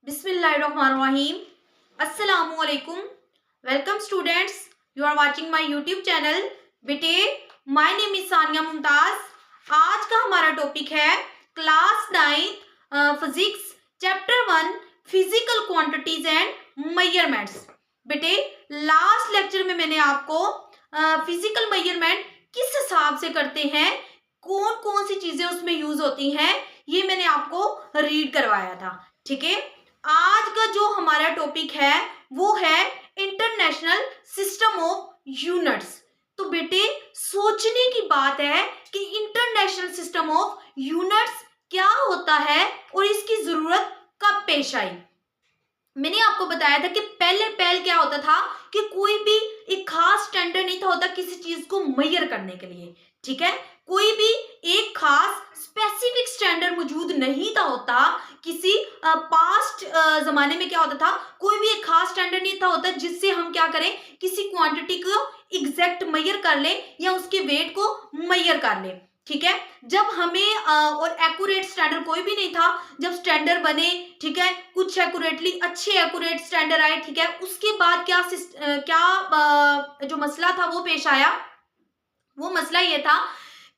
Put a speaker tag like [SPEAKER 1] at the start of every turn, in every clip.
[SPEAKER 1] Bismillahirrahmanirrahim. Assalamu alaikum. Welcome students. You are watching my YouTube channel. बेटे my name is Sania Mumtaz. आज का हमारा topic है class 9 physics chapter 1 physical quantities and measurements. बेटे last lecture में मैंने आपको फिजिकल मेजरमेंट किस हिसाब से करते हैं, कौन कौन सी चीजें उसमें यूज होती हैं, ये मैंने आपको रीड करवाया था. ठीक है, आज का जो हमारा टॉपिक है वो है इंटरनेशनल सिस्टम ऑफ यूनिट्स. तो बेटे सोचने की बात है कि इंटरनेशनल सिस्टम ऑफ यूनिट्स क्या होता है और इसकी जरूरत कब पेश आई. मैंने आपको बताया था कि पहले क्या होता था कि कोई भी एक खास स्टैंडर्ड नहीं था होता किसी चीज को मेजर करने के लिए. ठीक है, कोई भी एक खास स्पेसिफिक स्टैंडर्ड मौजूद नहीं था होता. किसी पास्ट जमाने में क्या होता था, कोई भी एक खास स्टैंडर्ड नहीं था होता जिससे हम क्या करें, किसी क्वांटिटी को एग्जैक्ट मेजर कर ले या उसके वेट को मेजर कर ले. ठीक है, जब हमें और एक्यूरेट स्टैंडर्ड कोई भी नहीं था. जब स्टैंडर्ड बने, ठीक है, कुछ एक्यूरेटली अच्छे एक्यूरेट स्टैंडर्ड आए. ठीक है, उसके बाद क्या जो मसला था वो पेश आया. वो मसला ये था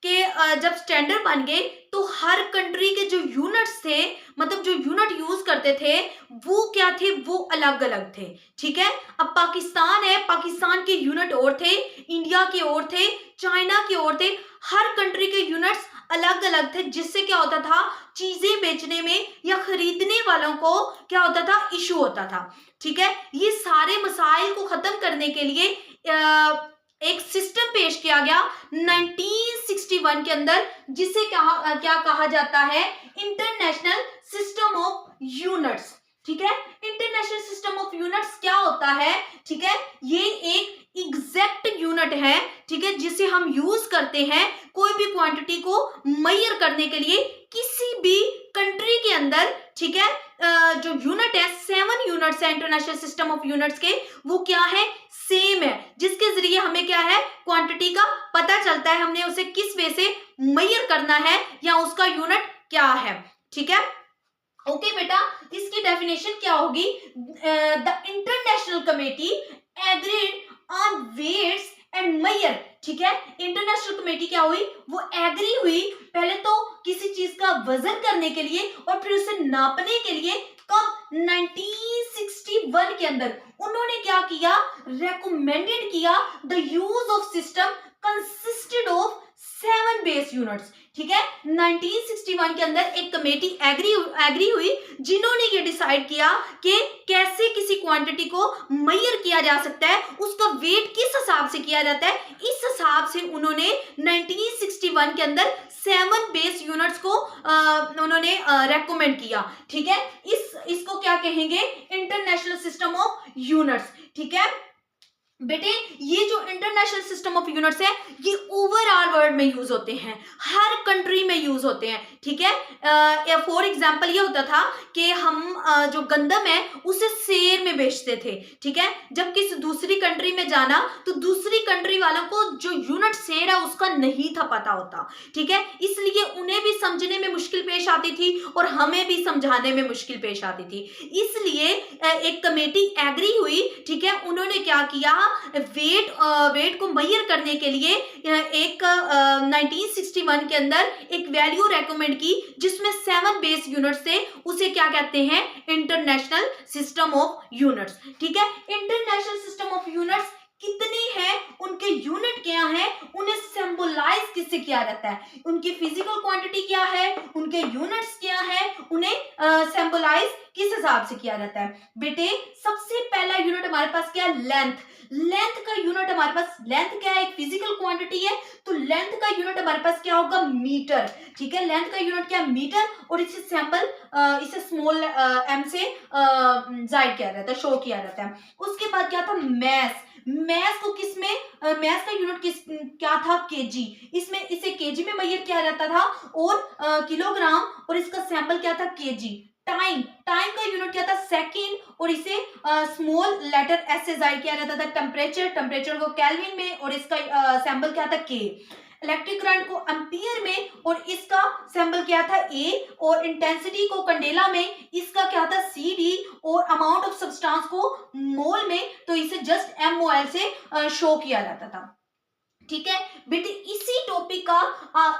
[SPEAKER 1] कि जब स्टैंडर्ड बन गए तो हर कंट्री के जो यूनिट्स थे, मतलब जो यूनिट यूज करते थे वो क्या थे, वो अलग अलग थे. ठीक है, अब पाकिस्तान है, पाकिस्तान के यूनिट और थे, इंडिया के और थे, चाइना के और थे. हर कंट्री के यूनिट्स अलग अलग थे, जिससे क्या होता था, चीजें बेचने में या खरीदने वालों को क्या होता था, इशू होता था. ठीक है, ये सारे मसाइल को खत्म करने के लिए एक सिस्टम पेश किया गया 1961 के अंदर, जिसे क्या कहा जाता है, इंटरनेशनल सिस्टम ऑफ यूनिट्स. ठीक है, इंटरनेशनल सिस्टम ऑफ यूनिट्स क्या होता है. ठीक है, ये एक एग्जैक्ट यूनिट है. ठीक है, जिसे हम यूज करते हैं कोई भी क्वांटिटी को मेजर करने के लिए किसी भी कंट्री के अंदर. ठीक है, जो यूनिट है 7 यूनिट्स है इंटरनेशनल सिस्टम ऑफ यूनिट्स के, वो क्या है, सेम है, जिसके जरिए हमें क्या है, क्वांटिटी का पता चलता है, हमने उसे किस वे से मेजर करना है या उसका यूनिट क्या है. ठीक है, ओके बेटा, इसकी डेफिनेशन क्या होगी, the international committee agreed on weights and measure. ठीक है, इंटरनेशनल कमेटी क्या हुई, वो एग्री हुई पहले तो किसी चीज का वजन करने के लिए और फिर उसे नापने के लिए. कब, 1961 के अंदर उन्होंने क्या किया, रेकमेंडेड किया the use of system consisted of 7 base units. ठीक है, 1961 के अंदर एक कमेटी एग्री हुई जिन्होंने ये डिसाइड किया कि कैसे किसी क्वांटिटी को मेजर किया जा सकता है, उसका वेट किस हिसाब से किया जाता है. इस हिसाब से उन्होंने 1961 के अंदर 7 बेस यूनिट्स को उन्होंने रेकमेंड किया. ठीक है, इसको क्या कहेंगे, इंटरनेशनल सिस्टम ऑफ यूनिट्स. ठीक है बेटे, ये जो इंटरनेशनल सिस्टम ऑफ यूनिट्स है ये ओवरऑल वर्ल्ड में यूज होते हैं, हर कंट्री में यूज होते हैं. ठीक है, फॉर एग्जांपल ये होता था कि हम जो गंदम है उसे शेर में बेचते थे. ठीक है, जब किसी दूसरी कंट्री में जाना तो दूसरी कंट्री वालों को जो यूनिट शेर है उसका नहीं था पता होता. ठीक है, इसलिए उन्हें भी समझने में मुश्किल पेश आती थी और हमें भी समझाने में मुश्किल पेश आती थी. इसलिए एक कमेटी एग्री हुई. ठीक है, उन्होंने क्या किया, वेट को मेजर करने के लिए एक 1961 के अंदर एक वैल्यू रेकमेंड की जिसमें 7 बेस यूनिट्स थे. उसे क्या कहते हैं, इंटरनेशनल सिस्टम ऑफ यूनिट्स. ठीक है, इंटरनेशनल सिस्टम ऑफ यूनिट्स कितनी है, उनके यूनिट क्या है, उन्हें सिंबलाइज किससे किया जाता है, उनकी फिजिकल क्वांटिटी क्या है, उनके यूनिट्स क्या है, उन्हें सिंबलाइज किस हिसाब से किया जाता है. बेटे सबसे पहला यूनिट हमारे पास क्या है, लेंथ. लेंथ का यूनिट हमारे पास, लेंथ क्या है, एक फिजिकल क्वांटिटी है, तो लेंथ का यूनिट हमारे पास क्या होगा, मीटर. ठीक है, लेंथ का यूनिट क्या है, मीटर, और इसे सैंपल इसे स्मॉल एम से जाहिर किया जाता है, शो किया जाता है. उसके बाद क्या था, मैस. मैस को किसमें, मैस का यूनिट क्या था, केजी. इसमें इसे केजी में मेजर किया जाता था और किलोग्राम, और इसका सैंपल क्या था, केजी. टाइम का यूनिट क्या था, सेकंड, और इसे स्मॉल लेटर एस से जाहिर किया जाता था. टेम्परेचर को केल्विन में, और इसका सैंपल क्या था, के. इलेक्ट्रिक करंट को एम्पियर में, और इसका सिंबल क्या था ए, और इंटेंसिटी को कैंडेला में इसका क्या था CD, और अमाउंट ऑफ सब्सटेंस को मोल में, तो इसे जस्ट MOL से शो किया जाता था। ठीक है बेटे, इसी टॉपिक का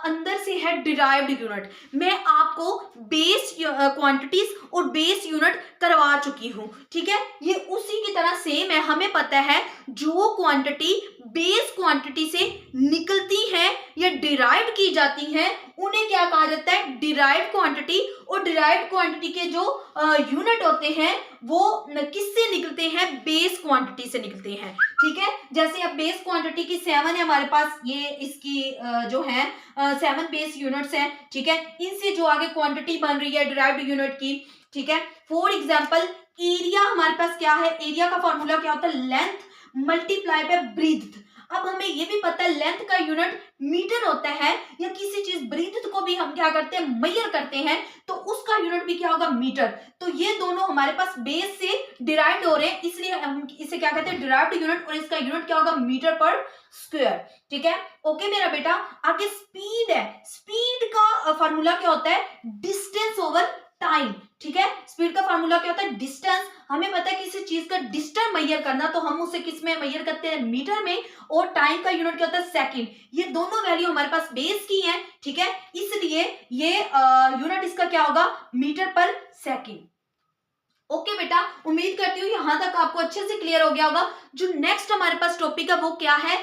[SPEAKER 1] अंदर से है डिराइव्ड यूनिट। मैं आपको बेस क्वांटिटीज और बेस यूनिट करवा चुकी हूं। ठीक है, ये उसी की तरह सेम है। हमें पता है जो क्वांटिटी बेस क्वांटिटी से निकलती है या डिराइव की जाती है उन्हें क्या कहा जाता है, डिराइव्ड क्वांटिटी। और डिराइव्ड क्वांटिटी के जो यूनिट होते हैं वो किससे निकलते हैं, बेस क्वांटिटी से निकलते हैं। ठीक है, जैसे अब बेस क्वांटिटी की 7 है हमारे पास, ये इसकी जो है 7 बेस यूनिट्स हैं। ठीक है, इनसे जो आगे क्वांटिटी बन रही है डिराइव्ड यूनिट की। ठीक है, फॉर एग्जांपल एरिया हमारे पास क्या है, एरिया का फॉर्मूला क्या होता है, लेंथ मल्टीप्लाई बाय ब्रीथ। अब हमें ये भी पता है लेंथ का यूनिट मीटर होता है, या किसी चीज ब्रीथ को भी हम क्या करते हैं, मेजर करते हैं, तो उसका यूनिट भी क्या होगा, मीटर। तो ये दोनों हमारे पास बेस से डिराइव्ड हो रहे हैं, इसलिए हम इसे क्या कहते हैं, डिराइव्ड यूनिट, और इसका यूनिट क्या होगा, मीटर पर स्क्वायर। ठीक है, ओके मेरा बेटा। आगे स्पीड है, स्पीड का फार्मूला क्या होता है, डिस्टेंस ओवर टाइम। ठीक है, स्पीड का फार्मूला क्या होता है, डिस्टेंस। हमें पता है किसी चीज का डिस्टेंस मेजर करना, तो हम उसे किस में मेजर करते हैं, मीटर में, और टाइम का यूनिट क्या होता है, सेकंड। ये दोनों वैल्यू हमारे पास बेस की हैं। ठीक है, इसलिए ये यूनिट इसका क्या होगा, मीटर पर सेकंड। ओके बेटा, उम्मीद करती हूँ यहां तक आपको अच्छे से क्लियर हो गया होगा। जो नेक्स्ट हमारे पास टॉपिक है वो क्या है,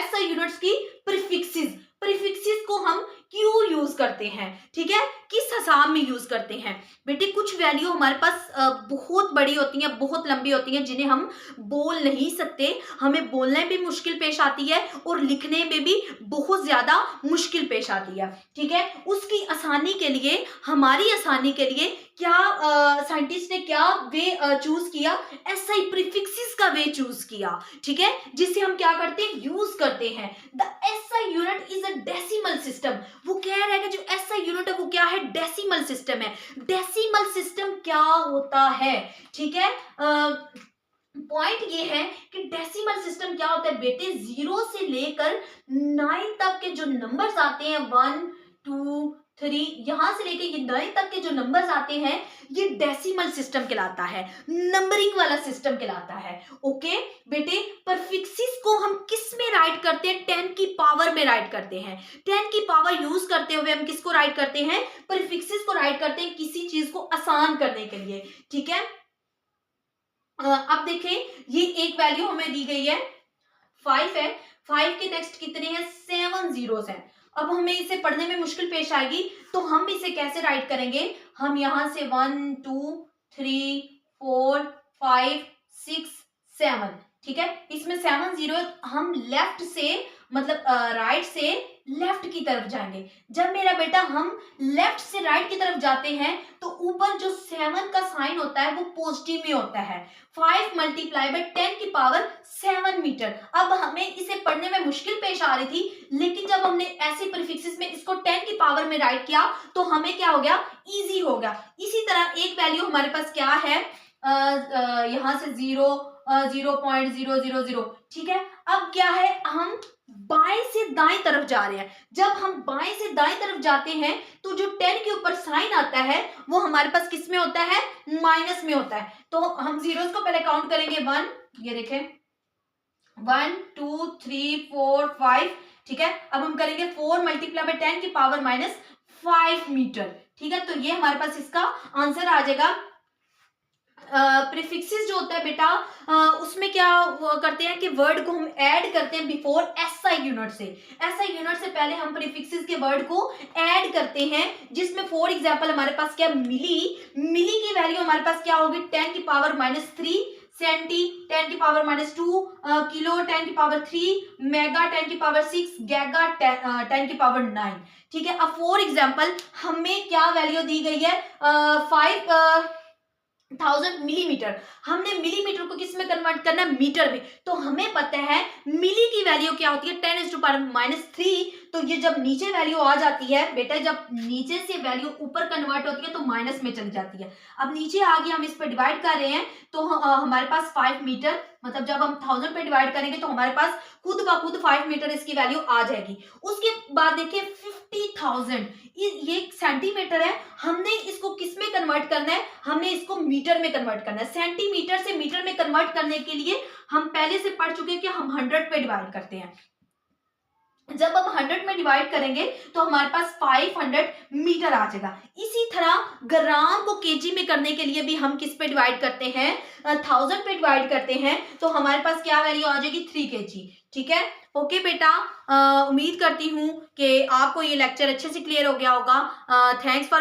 [SPEAKER 1] SI यूनिट्स की प्रीफिक्सेस। प्रीफिक्सेस को हम क्यों यूज करते हैं, ठीक है, किस हिसाब में यूज करते हैं। बेटे कुछ वैल्यू हमारे पास बहुत बड़ी होती हैं, बहुत लंबी होती हैं, जिन्हें हम बोल नहीं सकते, हमें बोलने में भी मुश्किल पेश आती है और लिखने में भी बहुत ज्यादा मुश्किल पेश आती है। ठीक है, उसकी आसानी के लिए, हमारी आसानी के लिए क्या साइंटिस्ट ने क्या वे चूज किया, SI प्रीफिक्सेस का वे चूज किया। ठीक है, जिसे हम क्या करते हैं, यूज करते हैं। The SI unit is a decimal system. वो कह रहा है कि जो SI यूनिट है वो क्या है, डेसिमल सिस्टम है। डेसिमल सिस्टम क्या होता है, ठीक है, पॉइंट ये है कि डेसिमल सिस्टम क्या होता है बेटे, 0 से लेकर 9 तक के जो नंबर्स आते हैं, 1 2 3, यहां से लेकर ये 9 तक के जो नंबर्स आते हैं, ये डेसिमल सिस्टम कहलाता है, नंबरिंग वाला सिस्टम कहलाता है। ओके बेटे, प्रीफिक्सेस को हम किस में राइट करते हैं, 10 की पावर में राइट करते हैं। 10 की पावर यूज करते हुए हम किसको राइट करते हैं, प्रीफिक्सेस को राइट करते हैं, किसी चीज को आसान करने के लिए। ठीक है, अब देखें, ये एक वैल्यू हमें दी गई है 5 है, 5 के नेक्स्ट कितने हैं, 7 जीरोस हैं। अब हमें इसे पढ़ने में मुश्किल पेश आएगी, तो हम इसे कैसे राइट करेंगे, हम यहां से 1 2 3 4 5 6 7, ठीक है, इसमें 7 जीरो, हम लेफ्ट से मतलब राइट से लेफ्ट की तरफ जाएंगे। जब मेरा बेटा हम लेफ्ट से राइट की तरफ जाते हैं तो ऊपर जो 7 का साइन होता है वो पॉजिटिव में होता है। 5 मल्टीप्लाई बाय 10 की पावर 7 मीटर। अब हमें इसे पढ़ने में मुश्किल पेश आ रही थी, लेकिन जब हमने ऐसे प्रीफिक्सेस में इसको 10 की पावर में राइट किया तो हमें क्या हो गया, इजी हो गया। इसी तरह एक वैल्यू हमारे पास क्या है, यहां से 0.000, ठीक है। अब क्या है, हम बाएं से दाएं तरफ जा रहे हैं। जब हम बाएं से दाएं तरफ जाते हैं तो जो 10 के ऊपर साइन आता है वो हमारे पास किस में होता है, माइनस में होता है। तो हम जीरोस को पहले काउंट करेंगे, 1, ये देखें 1 2 3 4 5, ठीक है। अब हम करेंगे 4 मल्टीप्लाई बाय 10 की पावर -5 मीटर, ठीक है। तो ये हमारे पास इसका आंसर आ जाएगा। प्रीफिक्सेस जो होता है बेटा, उसमें क्या करते हैं कि वर्ड को हम ऐड करते हैं बिफोर SI यूनिट से। SI यूनिट से पहले हम प्रीफिक्सेस के वर्ड को ऐड करते हैं, जिसमें फॉर एग्जांपल हमारे पास क्या, मिली। मिली की वैल्यू हमारे पास क्या होगी, 10 की पावर -3, सेंटी 10 की पावर -2, किलो 10 की पावर 3, मेगा 10 की पावर 6, गैगा 10 की पावर 9, ठीक है। अब फॉर एग्जांपल हमें क्या वैल्यू दी गई है, 5000 मिलीमीटर। हमने मिलीमीटर को किस में कन्वर्ट करना है, मीटर में। तो हमें पता है मिली की वैल्यू क्या होती है, 10 टू पावर -3, तो ये जब नीचे वैल्यू आ जाती है बेटा, जब नीचे से वैल्यू ऊपर कन्वर्ट होती है तो माइनस में चली जाती है। अब नीचे आ गई, हम इस पर डिवाइड कर रहे हैं तो हमारे पास 5 मीटर, मतलब जब हम 1000 पे डिवाइड करेंगे तो हमारे पास खुद ब खुद 5 मीटर इसकी वैल्यू आ जाएगी। उसके बाद देखिए 50,000, ये सेंटीमीटर है, हमने इसको किस में कन्वर्ट करना है, हमने इसको मीटर में कन्वर्ट करना है। सेंटीमीटर से मीटर में कन्वर्ट करने के लिए हम पहले से पढ़ चुके हैं कि हम 100 पे डिवाइड करते हैं। जब हम 100 में डिवाइड करेंगे तो हमारे पास 500 मीटर आ जाएगा। इसी तरह ग्राम को केजी में करने के लिए भी हम किस पे डिवाइड करते हैं, 1000 पे डिवाइड करते हैं, तो हमारे पास क्या वैल्यू आ जाएगी, 3 केजी। ठीक है, ओके बेटा, उम्मीद करती हूँ कि आपको ये लेक्चर अच्छे से क्लियर हो गया होगा। Thanks for